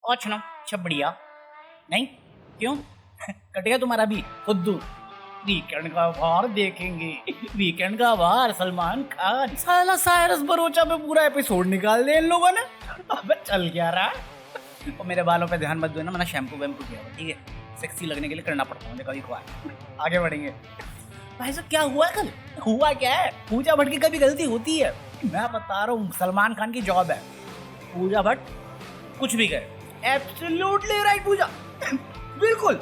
अच्छा ना छपड़िया नहीं क्यों कट गया तुम्हारा भी खुद्दू। वीकेंड का वार देखेंगे, वीकेंड का वार सलमान खान। साला साइरस बरोचा पे पूरा एपिसोड निकाल दिया इन लोगों ने। अबे चल क्या रहा है। और मेरे बालों पे ध्यान मत दो ना, मैंने शैम्पू वैम्पू किया हुआ, ठीक है। सेक्सी लगने के लिए करना पड़ता है मुझे कभी कभार। आगे बढ़ेंगे। भाई साहब क्या हुआ कल, हुआ क्या है। पूजा भट्ट की कभी गलती होती है। मैं बता रहा हूँ सलमान खान की जॉब है। पूजा भट्ट कुछ भी करे एब्सोल्युटली राइट पूजा। बिल्कुल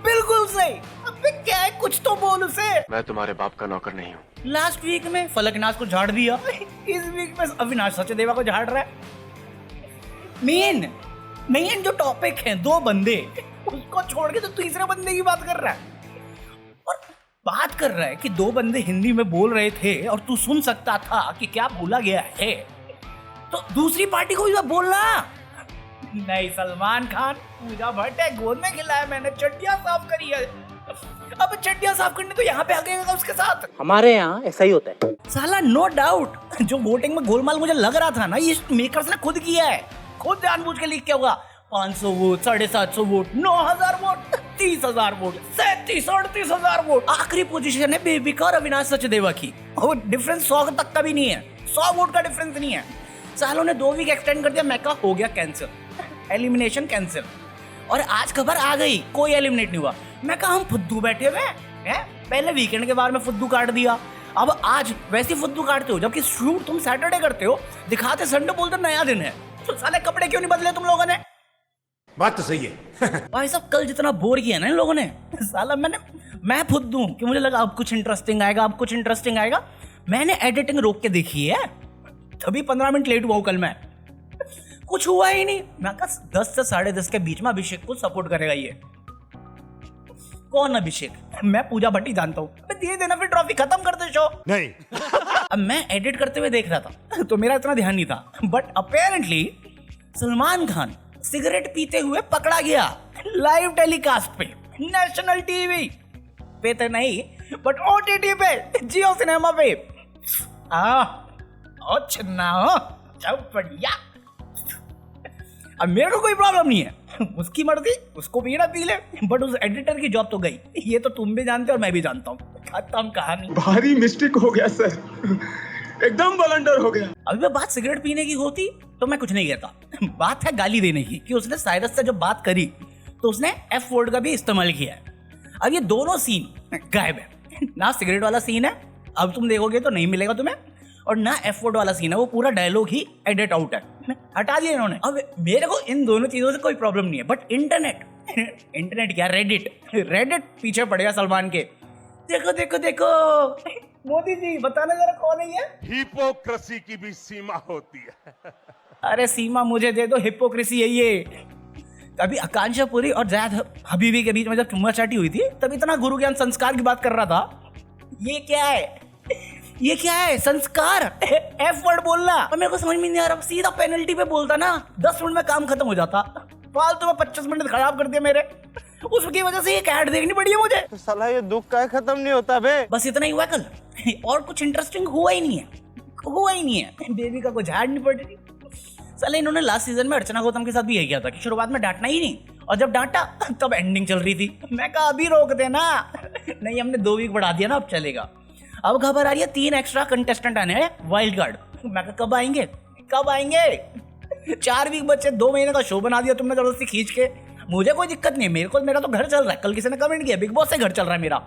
बिल्कुल सही। अबे क्या है, कुछ तो बोल उसे। मैं तुम्हारे बाप का नौकर नहीं हूँ। लास्ट वीक में फलकनाथ को झाड़ दिया, इस वीक में अविनाश सचदेवा को झाड़ रहा है। मेन जो टॉपिक है दो बंदे, उसको छोड़ के तो तीसरे बंदे की बात कर रहा है। और बात कर रहा है कि दो बंदे हिंदी में बोल रहे थे और तू सुन सकता था कि क्या बोला गया है, तो दूसरी पार्टी को भी बोलना। नहीं सलमान खान, पूजा भट्ट है, गोद में खिलाया मैंने, चड्डियां साफ करी है। अब चड्डियां साफ करने तो यहाँ पे आ गएगा उसके साथ। हमारे यहाँ ऐसा ही होता है साला। नो डाउट जो वोटिंग में गोलमाल मुझे लग रहा था ना, ये मेकर्स ने खुद किया है, खुद जानबूझ के लीक किया होगा। 500 vote, 750 vote, 9000 vote, 30,000 vote, 37,000-38,000 vote. आखिरी पोजीशन है बेबी और अविनाश सचदेवा की। वो डिफरेंस 100 तक का भी नहीं है, 100 वोट का डिफरेंस नहीं है। सालों ने 2 वीक एक्सटेंड कर दिया, मैं कहा हो गया कैंसिल, एलिमिनेशन कैंसिल। और आज खबर आ गई कोई एलिमिनेट नहीं हुआ। मैं कहा हम फुद्दू बैठे हुए हैं। पहले वीकेंड के बारे में फुद्दू काट दिया, अब आज वैसे फुद्दू काटते हो, जबकि शूट तुम सैटरडे करते हो, दिखाते संडे, बोलते नया दिन है। तो साले कपड़े क्यों नहीं बदले तुम लोगों ने। बात तो सही है। भाई साहब कल जितना बोर किया ना इन लोगों ने, साला मैं फुद्दू कि मुझे लगा अब कुछ इंटरेस्टिंग आएगा, अब कुछ इंटरेस्टिंग आएगा। मैंने एडिटिंग रोक के देखी है, तभी 15 मिनट लेट हुआ हूं कल मैं। कुछ हुआ ही नहीं। मैं कहा 10 से 10:30 के बीच में अभिषेक को सपोर्ट करेगा ये। कौन अभिषेक? मैं पूजा भट्ट ही जानता हूँ। दे देना फिर ट्रॉफी, खत्म कर दे शो। नहीं। अब मैं एडिट करते हुए देख रहा था तो मेरा इतना ध्यान नहीं था, but apparently Salman Khan cigarette पीते हुए पकड़ा गया लाइव टेलीकास्ट पे, नेशनल टीवी पे तो नहीं बट ओटीटी पे, जियो सिनेमा पे। चिन्ना जब बढ़िया। अब मेरे को कोई प्रॉब्लम नहीं है, उसकी मर्जी, उसको पीना पी ले, बट उस एडिटर की जॉब तो गई। ये तो तुम भी जानते हो और मैं भी जानता हूँ। खत्म कहानी। भारी मिस्टेक हो गया सर, एकदम ब्लंडर हो गया। अभी मैं बात सिगरेट पीने की होती तो मैं कुछ नहीं कहता। बात है गाली देने की, कि उसने साइरस से जब बात करी तो उसने एफ वर्ड का भी इस्तेमाल किया है। अब ये दोनों सीन गायब है ना। सिगरेट वाला सीन है, अब तुम देखोगे तो नहीं मिलेगा तुम्हें, और ना एफ वर्ड वाला सीन है, वो पूरा डायलॉग ही एडिट आउट है, हटा दिया इन्होंने। अब मेरे को इन दोनों चीजों से कोई प्रॉब्लम नहीं है, बट इंटरनेट क्या, रेडिट पीछे पड़ गया सलमान के। देखो देखो देखो मोदी जी, बताना जरा कौन है ये। हिपोक्रेसी की भी सीमा होती है। अरे सीमा मुझे दे दो, हिपोक्रेसी है ये। अभी आकांक्षा पुरी और जायद हबीबी के बीच में जब चुम्मा चाटी हुई थी, तब इतना गुरु ज्ञान संस्कार की बात कर रहा था। ये क्या है, ये क्या है संस्कार, एफ वर्ड बोलना। और मेरे को समझ में नहीं आ रहा, सीधा पेनल्टी पे बोलता ना, 10 मिनट में काम खत्म हो जाता। फालतू में 25 मिनट खराब कर दिया मेरे, उसकी वजह से एक ऐड देखनी पड़ी है मुझे। तो साला ये दुख का खत्म नहीं होता बे। बस इतना ही हुआ कल, और कुछ इंटरेस्टिंग हुआ ही नहीं है। बेबी का कोई झाड़ नहीं पड़ रही। साले इन्होंने लास्ट सीजन में अर्चना गौतम के साथ भी यही किया था कि शुरुआत में डांटना ही नहीं, और जब डांटा तब एंडिंग चल रही थी। मैं कहा अभी रोक देना। नहीं, हमने 2 वीक बढ़ा दिया ना, अब चलेगा। अब खबर आ रही है 3 एक्स्ट्रा कंटेस्टेंट आने हैं वाइल्ड कार्ड। मैं कहा कब आएंगे 4 वीक बच्चे, 2 महीने का शो बना दिया तुमने जबरदस्ती खींच के। मुझे कोई दिक्कत नहीं है, मेरा तो घर चल रहा है। कल किसी ने कमेंट किया बिग बॉस से घर चल रहा है मेरा।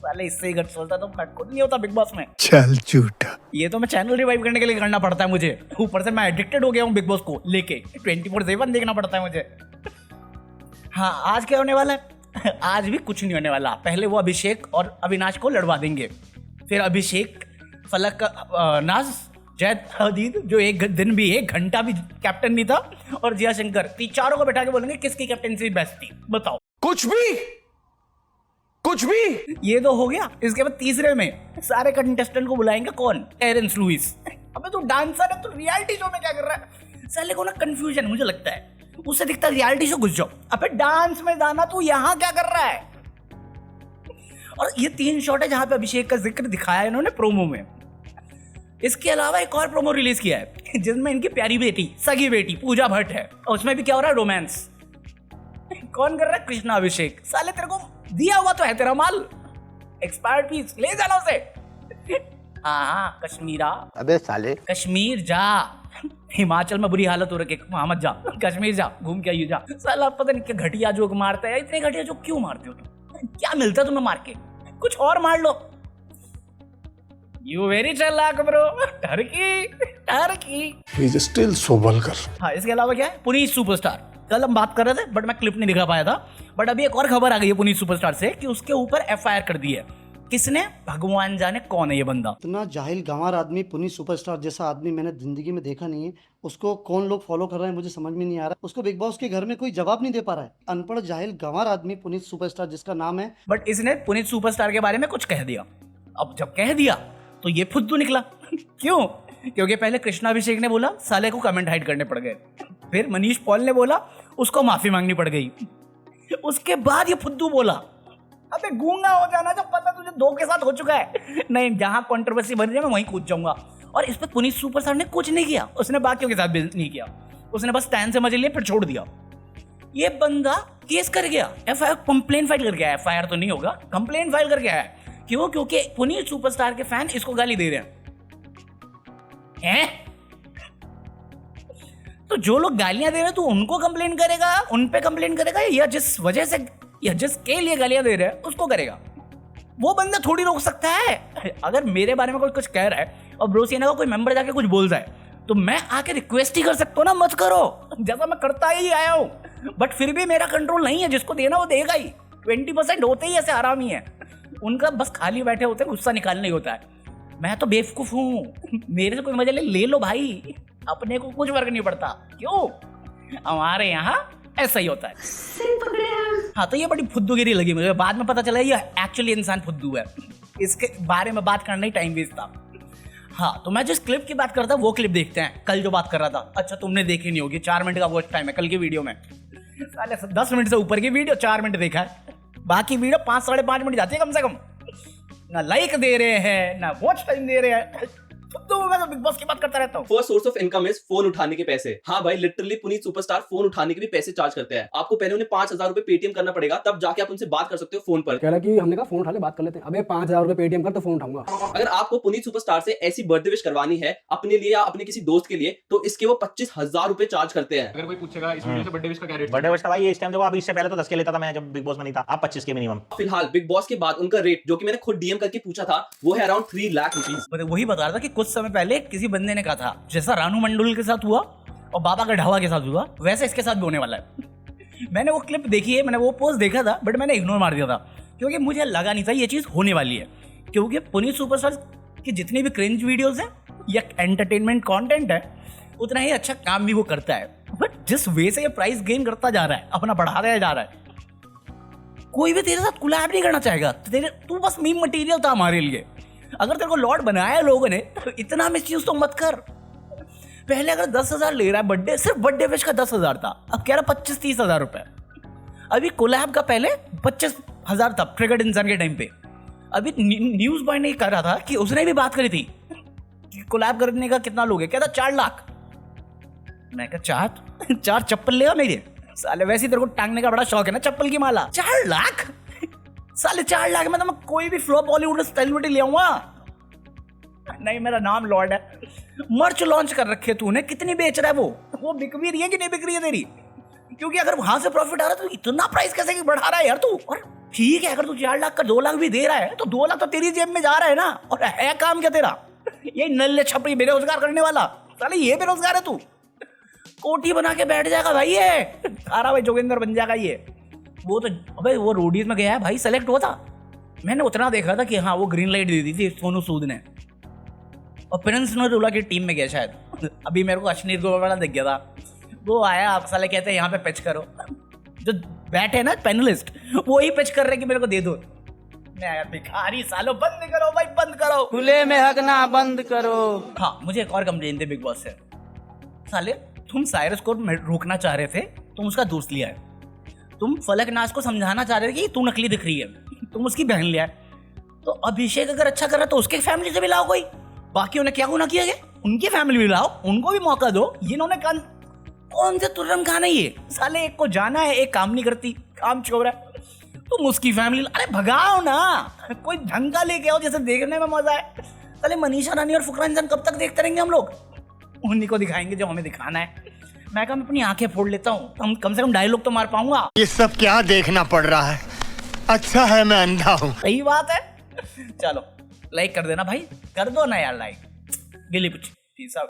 पहले इससे ही घर चलता तो खुद नहीं होता बिग बॉस में। चल झूठा। ये तो मैं चैनल रिवाइव करने के लिए करना पड़ता है मुझे, ऊपर से मैं एडिक्टेड हो गया हूँ बिग बॉस को लेके, 24/7 देखना पड़ता है मुझे। हाँ, आज क्या होने वाला है? आज भी कुछ नहीं होने वाला। पहले वो अभिषेक और अविनाश को लड़वा देंगे, फिर अभिषेक, फलक नाज, जैद हदीद जो एक दिन भी 1 घंटा भी कैप्टन नहीं था, और जिया शंकर, चारों को बैठा के बोलेंगे किसकी कैप्टनसी बेस्ट थी, बताओ। कुछ भी ये तो हो गया। इसके बाद तीसरे में सारे कंटेस्टेंट को बुलाएंगे। कौन? टेरेंस लुइस। अबे तू डांसर है, तू रियलिटी शो में क्या कर रहा है? साले को ना कंफ्यूजन मुझे लगता है, उससे दिखता है रियलिटी शो घुस जाओ। अबे डांस में जाना, तू यहाँ क्या कर रहा है? और ये 3 शॉट है जहां पे अभिषेक का जिक्र दिखाया है इन्होंने प्रोमो में। इसके अलावा एक और प्रोमो रिलीज किया है जिसमें इनकी प्यारी बेटी, सगी बेटी पूजा भट्ट है, और उसमें भी क्या हो रहा है, रोमांस। कौन कर रहा है, कृष्णा अभिषेक। साले तेरे को दिया हुआ तो है तेरा माल, एक्सपायर्ड पीस, ले जाना उसे। हाँ कश्मीरा, अबे साले कश्मीर जा, हिमाचल में बुरी हालत हो रखी है, वहां मत जा, कश्मीर जा, घूम के आइए जा। साला पता नहीं क्या घटिया जोक मारता है, इतने घटिया जोक क्यों मारते हो तुम? क्या मिलता है तुम्हें मार के? कुछ और मार लो। यू वेरी चालाक bro, Turkey Turkey. He is still so vulgar. हाँ, इसके अलावा क्या है, पुनीत सुपरस्टार। कल हम बात कर रहे थे बट मैं क्लिप नहीं दिखा पाया था, बट अभी एक और खबर आ गई है पुनीत सुपरस्टार से कि उसके ऊपर एफआईआर कर दी है। किसने? भगवान जाने कौन है ये बंदा। इतना जाहिल गंवार आदमी, पुनीत सुपरस्टार जैसा आदमी मैंने जिंदगी में देखा नहीं है। उसको कौन लोग फॉलो कर रहे हैं मुझे समझ में नहीं आ रहा। उसको बिग बॉस के घर में कोई जवाब नहीं दे पा रहा है। अनपढ़ जाहिल गंवार आदमी पुनीत सुपरस्टार जिसका नाम है। बट इसने पुनीत सुपरस्टार के बारे में कुछ कह दिया। अब जब कह दिया तो ये फुद्दू निकला। क्यों? क्योंकि पहले कृष्णा अभिषेक ने बोला साले को कमेंट हाइड करने पड़ गए, फिर मनीष पॉल ने बोला उसको माफी मांगनी पड़ गई, उसके बाद ये फुद्दू बोला। अबे गूंगा हो जाना जब पता तुझे दो के साथ हो चुका है। नहीं, जहां कंट्रोवर्सी बन रही है मैं वहीं कूद जाऊंगा। और इस पर पुनीत सुपरस्टार ने कुछ नहीं किया, उसने बाकियों के साथ भी नहीं किया, उसने बस स्टैंड से मजे लिए फिर छोड़ दिया। ये बंदा केस कर गया, एफआईआर कंप्लेन फाइल कर गया। एफआईआर तो नहीं होगा, कंप्लेन फाइल कर गया है। क्यों? क्योंकि पुनीत सुपरस्टार के फैन इसको गाली दे रहे हैं। तो जो लोग गालियां दे रहे हैं तो उनको कंप्लेन करेगा, उन पे कंप्लेन करेगा, या जिस वजह से या जिसके लिए गालियां दे रहे हैं उसको करेगा? वो बंदा थोड़ी रोक सकता है। अगर मेरे बारे में कोई कुछ कह रहा है और ब्रोसियाना का कोई मेंबर जाके कुछ बोल रहा है तो मैं आके रिक्वेस्ट ही कर सकता हूँ ना, मत करो, जैसा मैं करता ही आया हूँ। बट फिर भी मेरा कंट्रोल नहीं है, जिसको देना वो देगा ही। 20% होते ही ऐसे आराम ही है, उनका बस खाली बैठे होते हैं, गुस्सा निकालना ही होता है। मैं तो बेवकूफ हूँ, मेरे से कोई मजा ले लो भाई, अपने को कुछ फर्क नहीं पड़ता। क्यों? हमारे यहाँ ऐसा ही होता है। हाँ, तो ये बड़ी फुद्दूगिरी लगी मुझे। बाद में पता चला ये एक्चुअली इंसान फुद्दू है, इसके बारे में बात करना ही टाइम वेस्ट था। हाँ, तो मैं जिस क्लिप की बात कर रहा था वो क्लिप देखते हैं। कल जो बात कर रहा था, अच्छा तुमने देखी नहीं होगी, 4 मिनट का वॉच टाइम है कल की वीडियो में। साले 10 मिनट से ऊपर की वीडियो 4 मिनट देखा है, बाकी वीडियो 5 साढ़े 5 मिनट जाती है कम से कम। ना लाइक दे रहे हैं ना वॉच टाइम दे रहे हैं। तो मैं तो बिग बॉस की बात करता रहता हूँ। First source of income is phone उठाने के पैसे। हाँ भाई, लिटरली पुनीत सुपरस्टार फोन उठाने के भी पैसे चार्ज करते हैं। आपको पहले उन्हें 5,000 रुपए पेटीएम करना पड़ेगा, तब जाके आप उनसे बात कर सकते हो फोन पर। कह रहा कि हमने कहा फोन उठा ले बात कर लेते हैं। अबे 5,000 रुपए पेटीएम कर तो फोन उठाऊंगा। अगर आपको पुनीत सुपरस्टार से ऐसी बर्थडे विश करवानी है अपने लिए या अपने किसी दोस्त के लिए, तो इसके वो 25,000 रुपए चार्ज करते हैं। अगर कोई पूछेगा इस वीडियो से बर्थडे विश का क्या रेट, बर्थडे विश का भाई इस टाइम देखो, अभी इससे पहले तो 10 के लेता था मैं जब बिग बॉस में नहीं था, आप 25 के मिनिमम। फिलहाल बिग बॉस के बाद उनका रेट, जो कि मैंने खुद डीएम करके पूछा था, वो है अराउंड 3 लाख रुपीज। वही बता रहा था कि कुछ समय पहले किसी बंदे ने कहा था जैसा रानू मंडल के साथ हुआ और बाबा का ढावा के साथ हुआ वैसे इसके साथ भी होने वाला है। मैंने वो क्लिप देखी है, मैंने वो पोस्ट देखा था, बट मैंने इग्नोर मार दिया था क्योंकि मुझे लगा नहीं था ये चीज होने वाली है। क्योंकि पुनीत सुपरस्टार की जितनी भी क्रिंज वीडियोस हैं या एंटरटेनमेंट कंटेंट है, उतना ही अच्छा काम भी वो करता है। बट जिस वे से ये प्राइस गेन करता जा रहा है, अपना बढ़ाता जा रहा है, कोई भी तेरे साथ कोलैब नहीं करना चाहेगा। तू बस मीम मटेरियल था हमारे लिए। अगर तेरे को लॉर्ड बनाया लोगों ने तो इतना मिसयूज तो मत कर। पहले अगर 10,000 ले रहा है बर्थडे, सिर्फ बर्थडे विश का 10,000 था, अब कह रहा 25-30 हजार रुपए। अभी कोलैब का पहले 25,000 था ट्रिगर्ड इंसान के टाइम पे। अभी न्यूज बॉय ने कह रहा था कि उसने भी बात करी थी कि कोलैब करने का कितना लोगे, कहता 4 लाख। मैं कहा 4 चप्पल लेगा मेरे साले, वैसे ही तेरे को टांगने का बड़ा शौक है ना चप्पल की माला। 4 लाख साले, 4 लाख में तो मैं कोई भी फ्लॉप बॉलीवुड सेलिब्रिटी ले आऊंगा। नहीं, मेरा नाम लॉर्ड है। मर्च लॉन्च कर रखे तूने, कितनी बेच रहा है वो बिक भी रही है कि नहीं बिक रही है तेरी? क्योंकि अगर वहां से प्रॉफिट आ रहा है तो इतना प्राइस कैसे बढ़ा रहा है यार तू? और ठीक है, अगर तू 4 लाख का 2 लाख भी दे रहा है तो 2 लाख तो तेरी जेब में जा रहा है ना। और है काम क्या तेरा? ये नल्ले छपरी बेरोजगार करने वाला साले, ये बेरोजगार है तू। कोठी बना के बैठ जाएगा भाई, ये तारा भाई जोगिंदर बन जाएगा ये। वो तो अबे वो रोडीज में गया है भाई, सेलेक्ट हुआ था। मैंने उतना देखा था कि हाँ वो ग्रीन लाइट दे दी थी सोनू सूद ने, और प्रिंस नरूला की टीम में गया शायद। अभी मेरे को अश्नीर गोवाला दिख गया था, वो आया, आप साले कहते हैं यहाँ पे पिच करो। जो बैठे ना पैनलिस्ट वो ही पिच कर रहे कि मेरे को दे दो। मैं यार भिखारी सालो, बंद करो भाई, बंद करो, खुले में हकना बंद करो। हाँ, मुझे एक और कंप्लेन थी बिग बॉस से। साले तुम साइरस को रोकना चाह रहे थे, तुम उसका दोस्त लिया है। तुम फलकनाज को समझाना चाह रहे थे कि तू नकली दिख रही है, तुम उसकी बहन लिया है। तो अभिषेक अगर अच्छा कर रहा है तो उसके फैमिली से भी लाओ कोई, बाकी उन्हें क्या गुनाह किया गया? उनकी फैमिली भी लाओ, उनको भी मौका दो। ये इन्होंने कौन से तुर्रम खाना ये साले, एक को जाना है, एक काम नहीं करती, काम छोड़ रहा है। तुम उसकी फैमिली, अरे भगाओ ना, कोई ढंग का लेके आओ जिसे देखने में मजा आए। साले मनीषा रानी और फुकरा इंसान कब तक देखते रहेंगे हम लोग? उन्हीं को दिखाएंगे जो हमें दिखाना है। मैं कहा मैं अपनी आंखें फोड़ लेता हूँ, हम कम से कम डायलॉग तो मार पाऊंगा। ये सब क्या देखना पड़ रहा है? अच्छा है मैं अंधा हूँ। सही बात है। चलो लाइक कर देना भाई, कर दो ना यार लाइक। गिली पिच, पीस आउट।